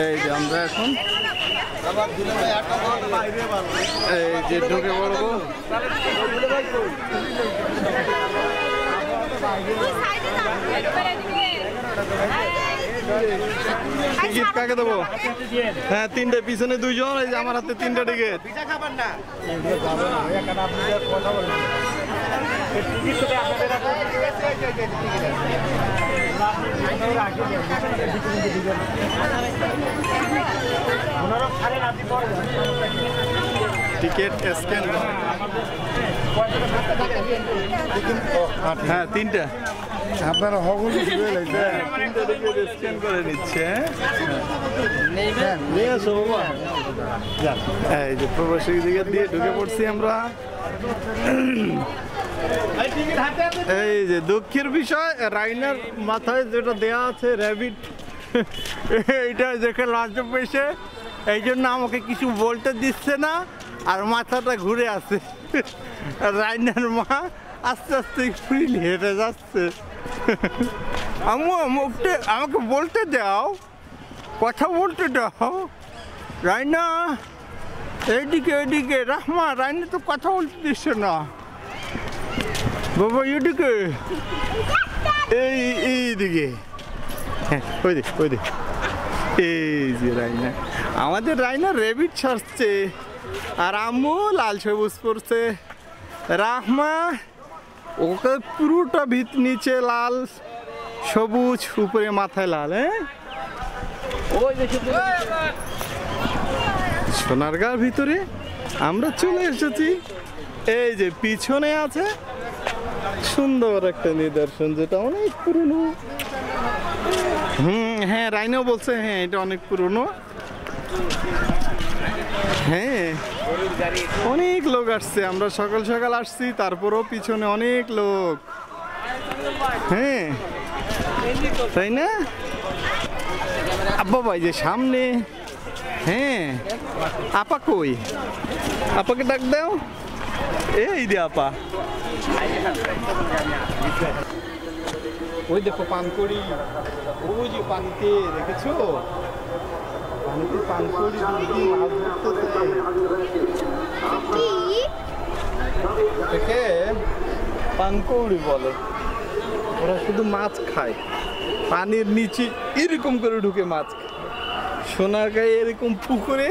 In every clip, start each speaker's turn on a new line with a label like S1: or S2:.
S1: এই যে আমরা এখন এই যে ঢুকে পড়বো। টিকিট কাকে দেবো? হ্যাঁ, তিনটে, পিছনে দুইজন, এই যে আমার হাতে তিনটা টিকিট। টিকিট স্ক্যান, হ্যাঁ তিনটা,
S2: আপনারা হগুলি
S1: তিনটা টিকিট স্ক্যান করে নিচ্ছে। নিয়ে আসো বাবা। এই যে প্রবাসী দিকে দিয়ে ঢুকে পড়ছি আমরা। এই যে দুঃখের বিষয়, রাইনার মাথায় যেটা দেয়া আছে র্যাবিট, এইটা দেখে লজ্জা পেয়েছে, এই জন্য আমাকে কিছু বলতে দিচ্ছে না, আর মাথাটা ঘুরে আছে। রাইনার মা আস্তে আস্তে ফ্রিল হেঁটে যাচ্ছে। আমাকে বলতে দাও, কথা বলতে দাও। রাইনা এইদিকে, এইদিকে। রাহমা, রাইনা তো কথা বলতে দিচ্ছে না। বাবা এদিকে, এইদিকে, হ্যাঁ ওই দিক, ওই দিক। এই যে রাইনা, আমাদের রাইনা রেবিট ছাড়ছে, আর আম্মু লাল সবুজ পড়ছে। রাহমা ওকে পুরোটা নিচে লাল সবুজ, উপরে মাথায় লাল। হ্যাঁ, সোনারগাঁর ভিতরে আমরা চলে এসেছি। এই যে পিছনে আছে সুন্দর একটা নিদর্শন, যেটা অনেক পুরনো। হ্যাঁ, রাইনাও বলছে হ্যাঁ এটা অনেক পুরনো। হ্যাঁ, অনেক লোক আসছে, আমরা সকাল সকাল আসছি, তারপরও পিছনে অনেক লোক। হ্যাঁ তাই না আব্বা ভাই? যে সামনে। হ্যাঁ, আপা কই? আপাকে ডাক দাও। এই দে আপা। ওই দেখো পানকড়ি, ওই যে পানিতে দেখেছো, পানিতে পানকড়ি মাছ ধরতেছে। দেখে পানকৌড়ি বলে, ওরা শুধু মাছ খায়, পানির নিচে এরকম করে ঢুকে মাছ খায়। সোনারগাঁয়ে এরকম পুকুরে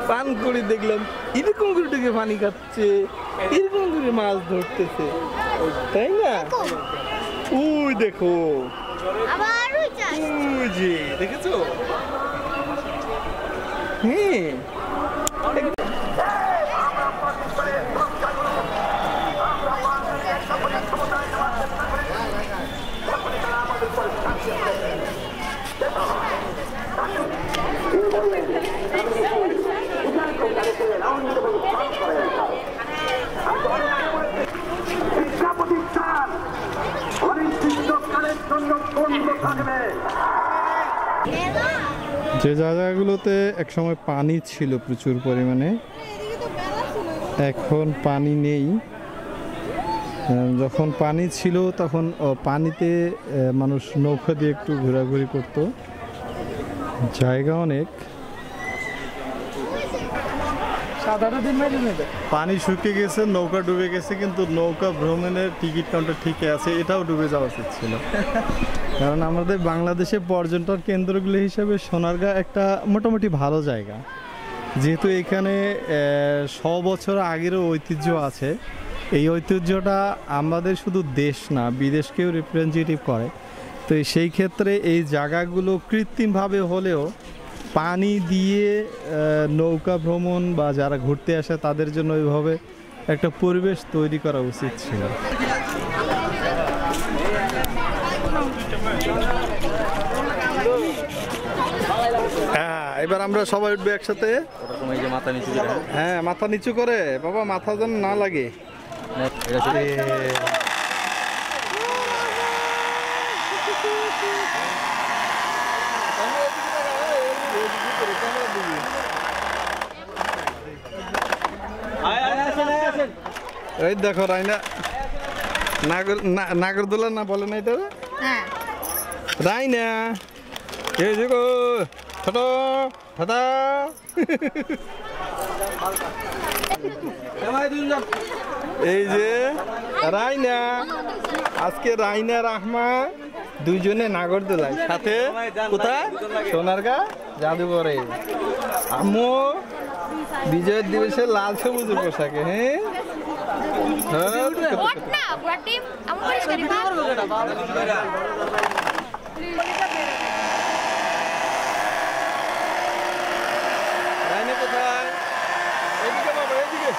S1: পানকৌড়ি দেখলাম এরকম করে ঢুকে পানি খাচ্ছে, এরকম করে মাছ ধরতেছে, তাই না? ওই দেখো, ওই যে দেখেছো? হ্যাঁ, যে জায়গাগুলোতে একসময় পানি ছিল প্রচুর পরিমাণে, এখন পানি নেই। যখন পানি ছিল তখন পানিতে মানুষ নৌকা দিয়ে একটু ঘোরাঘুরি করত, জায়গা অনেক। পানি শুকিয়ে গেছে, নৌকা ডুবে গেছে, কিন্তু নৌকা ভ্রমণের টিকিট কাউন্টার ঠিকই আছে, এটাও ডুবে যাওয়া উচিত ছিল। কারণ আমাদের বাংলাদেশে পর্যটন কেন্দ্রগুলো হিসেবে সোনারগাঁ একটা মোটামুটি ভালো জায়গা, যেহেতু এখানে 100 বছর আগেরও ঐতিহ্য আছে। এই ঐতিহ্যটা আমাদের শুধু দেশ না, বিদেশকেও রিপ্রেজেন্টেটিভ করে। তো সেই ক্ষেত্রে এই জায়গাগুলো কৃত্রিমভাবে হলেও পানি দিয়ে নৌকা ভ্রমণ বা যারা ঘুরতে আসে তাদের জন্য ওইভাবে একটা পরিবেশ তৈরি করা উচিত ছিল। এবার আমরা সবাই উঠবে একসাথে। হ্যাঁ, মাথা নিচু করে বাবা, মাথা যেন না লাগে। এই দেখো রাইনা নাগরদোলা না বলে না এটা
S3: হ্যাঁ
S1: রাইনা এই যে গো ছোট দাদা এই যে রাইনা আজকে রাইনা রাহমা দুইজনে নাগরদোলায় সাথে কোথায় সোনারগাঁ জাদুঘরে আম্মু বিজয়ের দিবসে লাল সবুজ পোশাকে হ্যাঁ রাইনা কোথায় এদিকে বাবা এদিকে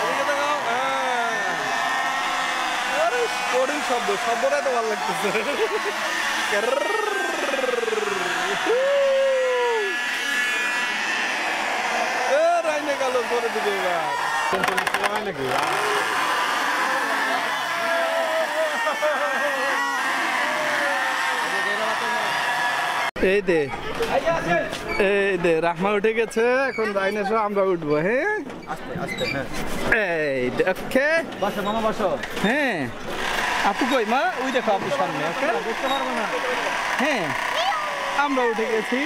S1: এদিকে দেখাও আরে কোডিং শব্দটা তো ভালো লাগতেছে রাইনে গেল পরে দিকে এবার নাকি এই দে রাহমা উঠে গেছে এখন রাইনে সহ আমরা উঠবো হ্যাঁ এই ওকে
S4: বসো মামা বসো
S1: হ্যাঁ আপু কই মা ওই দেখো আপুর সামনে ওকে
S4: দেখতে পারবো না
S1: হ্যাঁ আমরা উঠে গেছি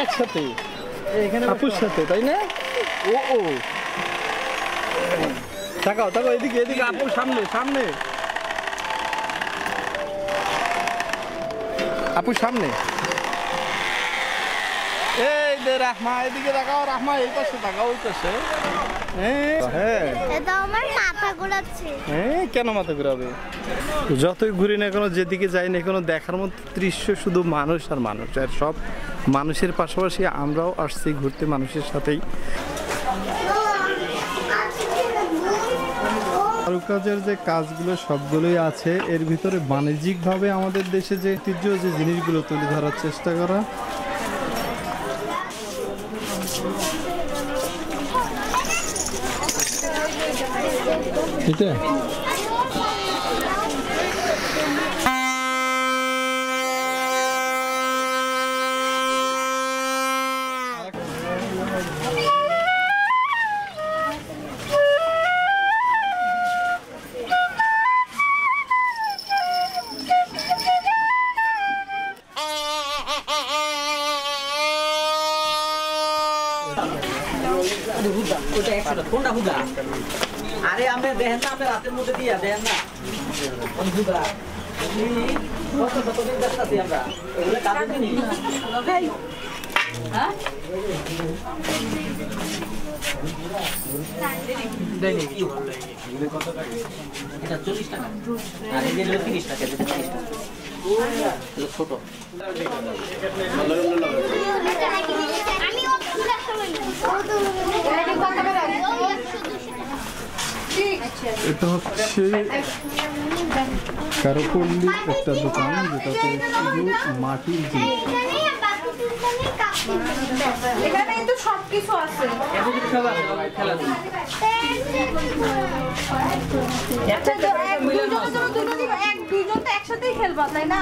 S1: একসাথে
S4: এখানে
S1: আপুর সাথে তাই না ও তাকাও এদিকে আপুর সামনে আপুর সামনে এই দে রাহমা এদিকে তাকাও রাহমা এই পাশে তাকাও ওই পাশে হ্যাঁ
S3: এটা আমার মাথা ঘোরাচ্ছে
S1: হ্যাঁ কেন মাথা ঘুরাবে যতই ঘুরি না কেন যেদিকে যাই না কেন দেখার মতো দৃশ্য শুধু মানুষ আর মানুষ আর সব মানুষের পাশাপাশি আমরাও আসছি ঘুরতে মানুষের সাথেই কারুকাজের যে কাজগুলো সবগুলোই আছে এর ভিতরে বাণিজ্যিকভাবে আমাদের দেশে যে ঐতিহ্য যে জিনিসগুলো তুলে ধরার চেষ্টা করা এটা
S4: ওটা 100 কোনটা হুদা আরে আমরা দেখেন না আমরা রাতের মধ্যে দিয়া দেখেন না কোন হুদা কত দিন দেখতাছি আমরা এগুলো কাজে দিনি ভাই হ্যাঁ দেনি কি হলো কত টাকা এটা 40 টাকা আর এই যে 30 টাকা এটা 30 টাকা ছোট
S1: এটা হচ্ছে কারুপল্লির একটা দোকান যেটাতে শুধু মাটির জিনিস
S3: এখানে কিন্তু সবকিছু আছে দুইজন তো একসাথেই খেলবা তাই না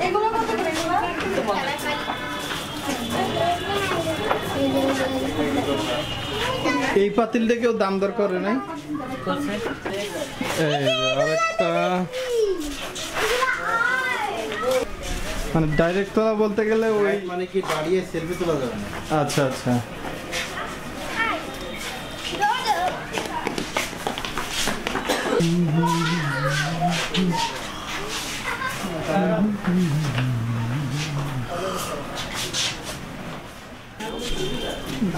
S3: এগুলো কত করে
S1: এই পাতিলটা কেউ দাম দর করে নাই আরেকটা মানে ডাইরেক্ট তোলা বলতে গেলে ওই
S2: মানে কি দাঁড়িয়ে সেলফি তোলা যাবে না
S1: আচ্ছা আচ্ছা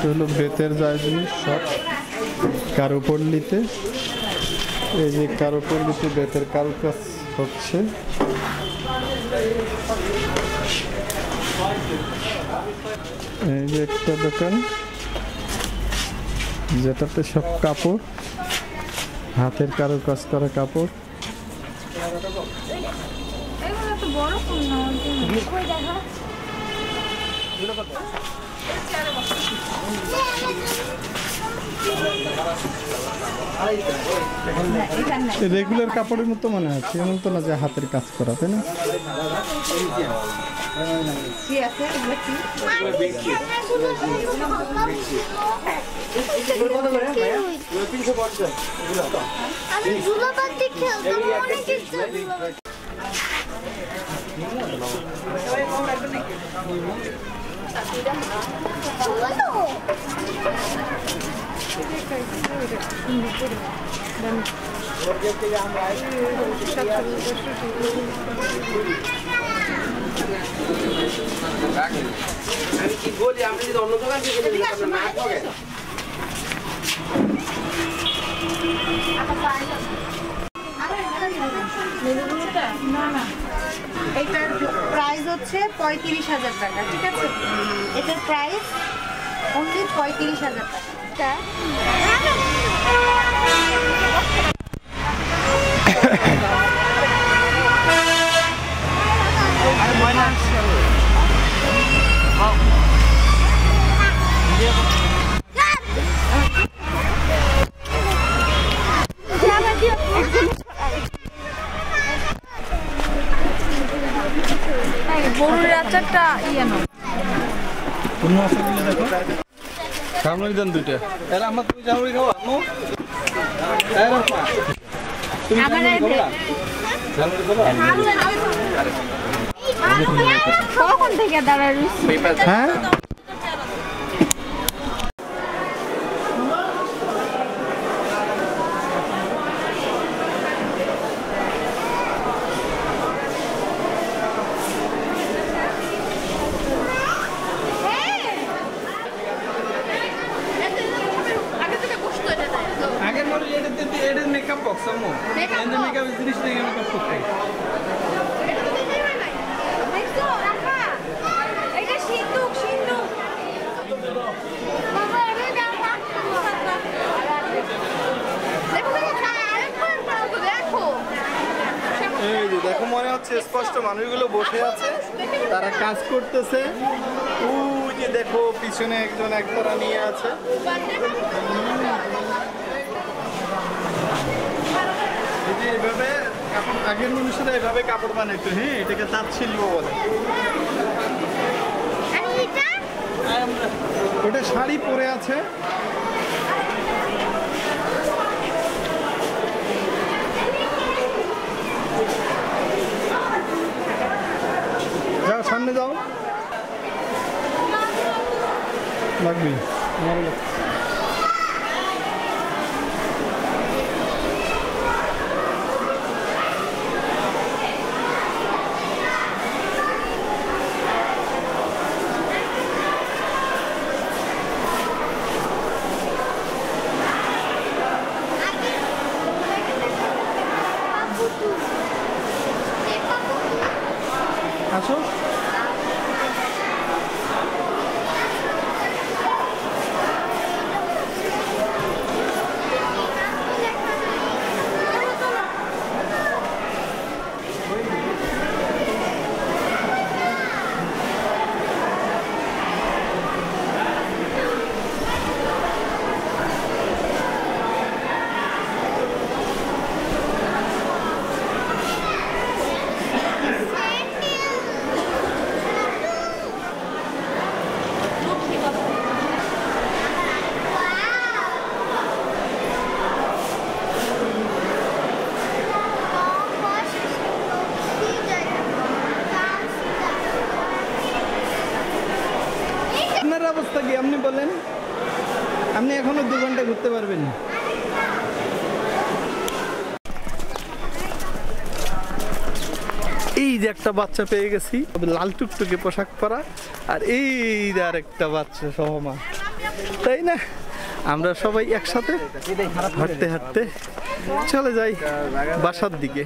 S1: হলো বেতের যায় জিনিস সব কারুপল্লিতে এই যে কারুপল্লিতে বেতের কারুকাজ হচ্ছে এই যে একটা দোকান যেটাতে সব কাপড় হাতের কারুকাজ করা কাপড়
S3: বড় ফোন না
S1: রেগুলার কাপড়ের মতো মনে হচ্ছে, এমন তো না যে হাতের কাজ করা, তাই না?
S3: কি আছে এগুলো কি?
S5: আমি ধুলাবাতি খেলতাম অনেক ইচ্ছা
S3: এটার প্রাইস হচ্ছে 35,000 টাকা, ঠিক আছে? এটার প্রাইস অনলি 35,000 টাকা। গরুর আচারটা ইয়ে না,
S1: কামড়ি দেন দুইটা। এর আমার তুমি কামড়ি খাও আম্মু? তুমি
S3: কখন থেকে দাঁড়ায় রয়েছে?
S1: হ্যাঁ আগের মনে এটা মেকআপ বক্স আম্মু, মেকআপ জিনিস থেকে মেকআপ করতে
S3: এটা সিন্ধুক, সিন্ধুক।
S5: বাবা এটা দেখা দেখো
S1: এই যে দেখো, মনে হচ্ছে স্পষ্ট মানুষগুলো বসে আছে, তারা কাজ করতেছে। ওই যে দেখো পিছনে একজন একতারা নিয়ে আছে। এই যে এভাবে আগের মানুষেরা এভাবে কাপড় বানাইতো, হ্যাঁ এটাকে তাঁত শিল্প বলে। ওটা শাড়ি পরে আছে। যাও সামনে যাও, লাগবে আমার লাগবে। আসো অবস্থা কি আপনি বলেন? আপনি এখনো 2 ঘন্টা ঘুরতে পারবেন। এই যে একটা বাচ্চা পেয়ে গেছি, লাল টুকটুকে পোশাক পরা, আর এই যে আর একটা বাচ্চা সহমা, তাই না? আমরা সবাই একসাথে হাঁটতে হাঁটতে চলে যাই বাসার দিকে।